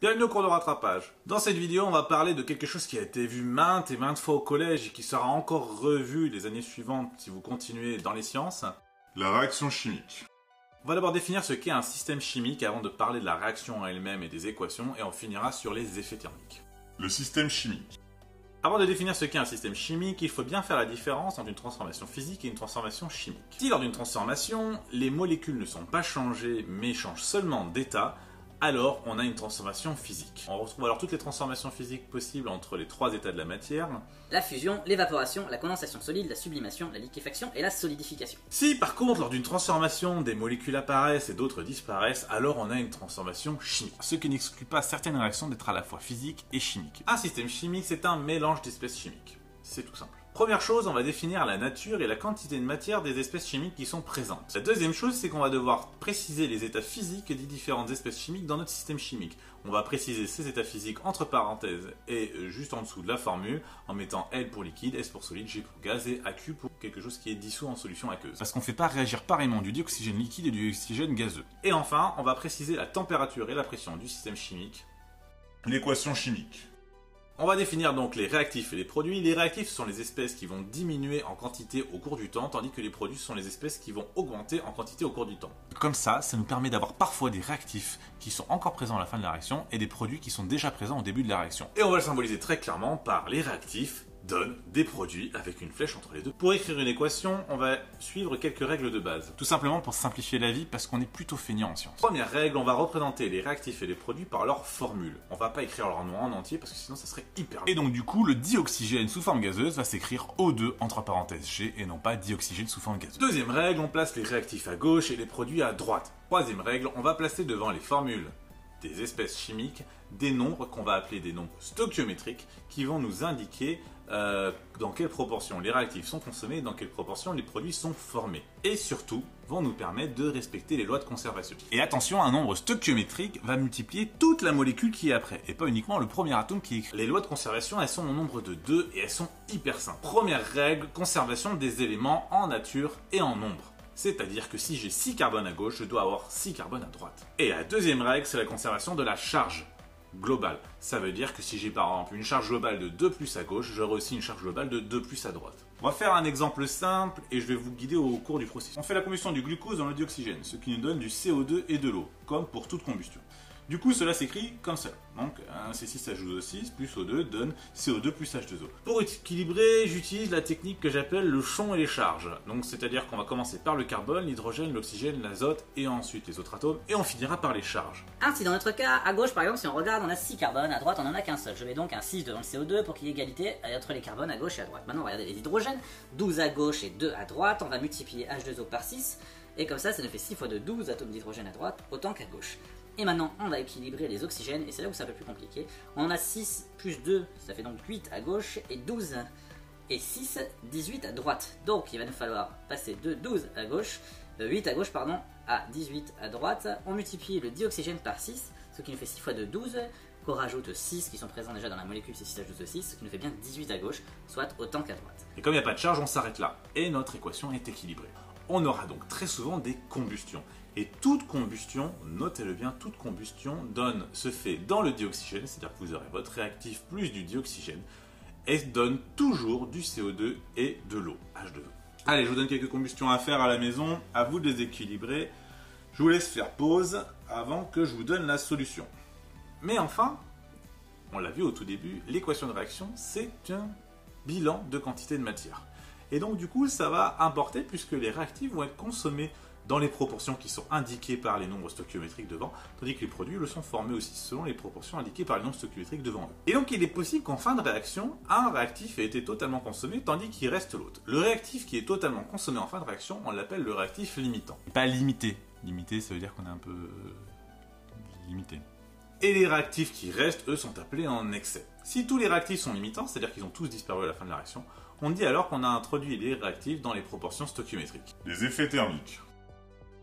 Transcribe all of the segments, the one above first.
Bienvenue au cours de rattrapage. Dans cette vidéo, on va parler de quelque chose qui a été vu maintes et maintes fois au collège et qui sera encore revu les années suivantes si vous continuez dans les sciences. La réaction chimique. On va d'abord définir ce qu'est un système chimique avant de parler de la réaction elle-même et des équations, et on finira sur les effets thermiques. Le système chimique. Avant de définir ce qu'est un système chimique, il faut bien faire la différence entre une transformation physique et une transformation chimique. Si lors d'une transformation, les molécules ne sont pas changées mais changent seulement d'état, alors on a une transformation physique. On retrouve alors toutes les transformations physiques possibles entre les trois états de la matière. La fusion, l'évaporation, la condensation solide, la sublimation, la liquéfaction et la solidification. Si par contre lors d'une transformation des molécules apparaissent et d'autres disparaissent, alors on a une transformation chimique. Ce qui n'exclut pas certaines réactions d'être à la fois physiques et chimiques. Un système chimique, c'est un mélange d'espèces chimiques. C'est tout simple. Première chose, on va définir la nature et la quantité de matière des espèces chimiques qui sont présentes. La deuxième chose, c'est qu'on va devoir préciser les états physiques des différentes espèces chimiques dans notre système chimique. On va préciser ces états physiques entre parenthèses et juste en dessous de la formule en mettant L pour liquide, S pour solide, G pour gaz et AQ pour quelque chose qui est dissous en solution aqueuse. Parce qu'on ne fait pas réagir pareillement du dioxygène liquide et du oxygène gazeux. Et enfin, on va préciser la température et la pression du système chimique. L'équation chimique. On va définir donc les réactifs et les produits. Les réactifs sont les espèces qui vont diminuer en quantité au cours du temps, tandis que les produits sont les espèces qui vont augmenter en quantité au cours du temps. Comme ça nous permet d'avoir parfois des réactifs qui sont encore présents à la fin de la réaction et des produits qui sont déjà présents au début de la réaction. Et on va le symboliser très clairement par les réactifs donnent des produits avec une flèche entre les deux. Pour écrire une équation, on va suivre quelques règles de base. Tout simplement pour simplifier la vie parce qu'on est plutôt feignant en sciences. Première règle, on va représenter les réactifs et les produits par leur formule. On va pas écrire leur nom en entier parce que sinon ça serait hyper long. Et donc du coup, le dioxygène sous forme gazeuse va s'écrire O2 entre parenthèses G et non pas dioxygène sous forme gazeuse. Deuxième règle, on place les réactifs à gauche et les produits à droite. Troisième règle, on va placer devant les formules des espèces chimiques des nombres qu'on va appeler des nombres stoichiométriques qui vont nous indiquer dans quelle proportion les réactifs sont consommés et dans quelle proportion les produits sont formés. Et surtout, vont nous permettre de respecter les lois de conservation. Et attention, un nombre stoichiométrique va multiplier toute la molécule qui est après, et pas uniquement le premier atome qui est écrit. Les lois de conservation, elles sont au nombre de 2 et elles sont hyper simples. Première règle, conservation des éléments en nature et en nombre. C'est-à-dire que si j'ai 6 carbones à gauche, je dois avoir 6 carbones à droite. Et la deuxième règle, c'est la conservation de la charge globale. Ça veut dire que si j'ai par exemple une charge globale de 2 plus à gauche, j'aurai aussi une charge globale de 2 plus à droite. On va faire un exemple simple et je vais vous guider au cours du processus. On fait la combustion du glucose dans le dioxygène, ce qui nous donne du CO2 et de l'eau, comme pour toute combustion. Du coup, cela s'écrit comme ça. Donc, un C6H12O6 plus O2 donne CO2 plus H2O. Pour équilibrer, j'utilise la technique que j'appelle le chon et les charges. Donc, c'est-à-dire qu'on va commencer par le carbone, l'hydrogène, l'oxygène, l'azote et ensuite les autres atomes. Et on finira par les charges. Ainsi, dans notre cas, à gauche par exemple, si on regarde, on a 6 carbones, à droite on en a qu'un seul. Je mets donc un 6 devant le CO2 pour qu'il y ait égalité entre les carbones à gauche et à droite. Maintenant, regardez les hydrogènes, 12 à gauche et 2 à droite. On va multiplier H2O par 6. Et comme ça nous fait 6 fois 2, 12 atomes d'hydrogène à droite, autant qu'à gauche. Et maintenant, on va équilibrer les oxygènes, et c'est là où c'est un peu plus compliqué. On en a 6 plus 2, ça fait donc 8 à gauche, et 12 et 6, 18 à droite. Donc, il va nous falloir passer de 12 à gauche, 8 à gauche, pardon, à 18 à droite. On multiplie le dioxygène par 6, ce qui nous fait 6 fois 2, 12, qu'on rajoute 6 qui sont présents déjà dans la molécule C6H12O6, ce qui nous fait bien 18 à gauche, soit autant qu'à droite. Et comme il n'y a pas de charge, on s'arrête là. Et notre équation est équilibrée. On aura donc très souvent des combustions. Et toute combustion, notez-le bien, toute combustion se fait dans le dioxygène, c'est-à-dire que vous aurez votre réactif plus du dioxygène, et donne toujours du CO2 et de l'eau, H2O. Allez, je vous donne quelques combustions à faire à la maison, à vous de les équilibrer. Je vous laisse faire pause avant que je vous donne la solution. Mais enfin, on l'a vu au tout début, l'équation de réaction, c'est un bilan de quantité de matière. Et donc du coup, ça va importer puisque les réactifs vont être consommés dans les proportions qui sont indiquées par les nombres stoichiométriques devant, tandis que les produits le sont formés aussi selon les proportions indiquées par les nombres stoichiométriques devant eux. Et donc il est possible qu'en fin de réaction, un réactif ait été totalement consommé tandis qu'il reste l'autre. Le réactif qui est totalement consommé en fin de réaction, on l'appelle le réactif limitant. Pas limité. Limité, ça veut dire qu'on est un peu limité. Et les réactifs qui restent, eux, sont appelés en excès. Si tous les réactifs sont limitants, c'est-à-dire qu'ils ont tous disparu à la fin de la réaction, on dit alors qu'on a introduit les réactifs dans les proportions stoichiométriques. Les effets thermiques.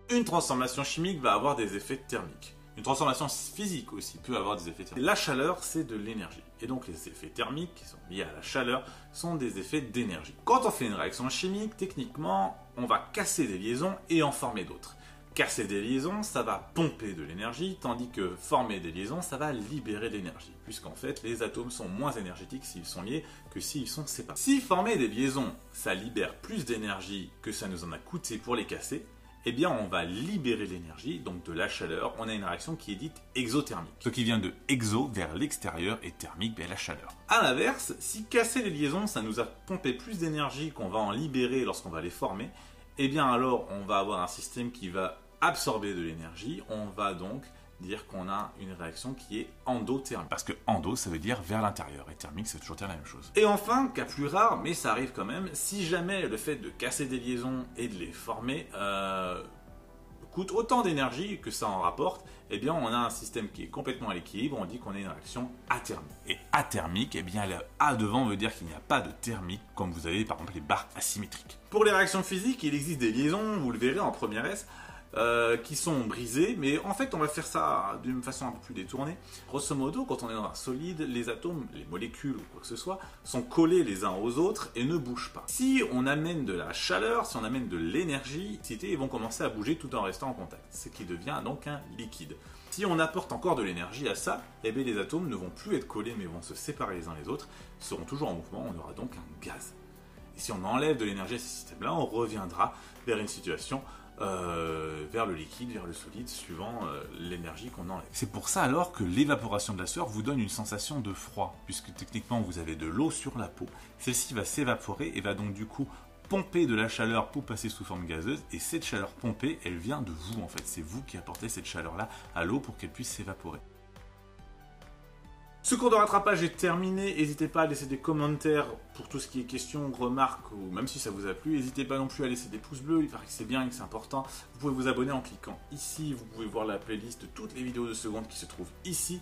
Une transformation chimique va avoir des effets thermiques. Une transformation physique aussi peut avoir des effets thermiques. La chaleur, c'est de l'énergie. Et donc les effets thermiques qui sont liés à la chaleur sont des effets d'énergie. Quand on fait une réaction chimique, techniquement, on va casser des liaisons et en former d'autres. casser des liaisons, ça va pomper de l'énergie, tandis que former des liaisons, ça va libérer de l'énergie, puisqu'en fait, les atomes sont moins énergétiques s'ils sont liés que s'ils sont séparés. Si former des liaisons, ça libère plus d'énergie que ça nous en a coûté pour les casser, eh bien on va libérer l'énergie, donc de la chaleur. On a une réaction qui est dite exothermique. Ce qui vient de exo vers l'extérieur et thermique vers la chaleur. A l'inverse, si casser les liaisons, ça nous a pompé plus d'énergie qu'on va en libérer lorsqu'on va les former, eh bien alors on va avoir un système qui va absorber de l'énergie. On va donc dire qu'on a une réaction qui est endothermique. Parce que endo, ça veut dire vers l'intérieur, et thermique, ça veut toujours dire la même chose. Et enfin, cas plus rare, mais ça arrive quand même, si jamais le fait de casser des liaisons et de les former coûte autant d'énergie que ça en rapporte, eh bien on a un système qui est complètement à l'équilibre, on dit qu'on a une réaction athermique. Et athermique, eh bien le A devant veut dire qu'il n'y a pas de thermique, comme vous avez par exemple les barres asymétriques. Pour les réactions physiques, il existe des liaisons, vous le verrez en première S, qui sont brisés, mais en fait on va faire ça d'une façon un peu plus détournée. Grosso modo, quand on est dans un solide, les atomes, les molécules ou quoi que ce soit, sont collés les uns aux autres et ne bougent pas. Si on amène de la chaleur, si on amène de l'énergie, ils vont commencer à bouger tout en restant en contact, ce qui devient donc un liquide. Si on apporte encore de l'énergie à ça, eh bien les atomes ne vont plus être collés mais vont se séparer les uns les autres, seront toujours en mouvement, on aura donc un gaz. Et si on enlève de l'énergie à ces systèmes-là, on reviendra vers une situation vers le liquide, vers le solide, suivant l'énergie qu'on enlève. C'est pour ça alors que l'évaporation de la sueur vous donne une sensation de froid, puisque techniquement vous avez de l'eau sur la peau. Celle-ci va s'évaporer et va donc du coup pomper de la chaleur pour passer sous forme gazeuse, et cette chaleur pompée, elle vient de vous en fait. C'est vous qui apportez cette chaleur-là à l'eau pour qu'elle puisse s'évaporer. Ce cours de rattrapage est terminé, n'hésitez pas à laisser des commentaires pour tout ce qui est questions, remarques, ou même si ça vous a plu, n'hésitez pas non plus à laisser des pouces bleus, il paraît que c'est bien et que c'est important. Vous pouvez vous abonner en cliquant ici, vous pouvez voir la playlist de toutes les vidéos de seconde qui se trouvent ici.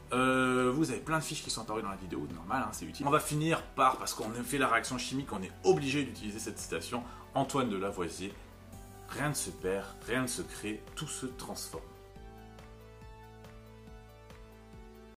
Vous avez plein de fiches qui sont apparues dans la vidéo, normal, hein, c'est utile. On va finir par, parce qu'on a fait la réaction chimique, on est obligé d'utiliser cette citation, Antoine de Lavoisier, rien ne se perd, rien ne se crée, tout se transforme.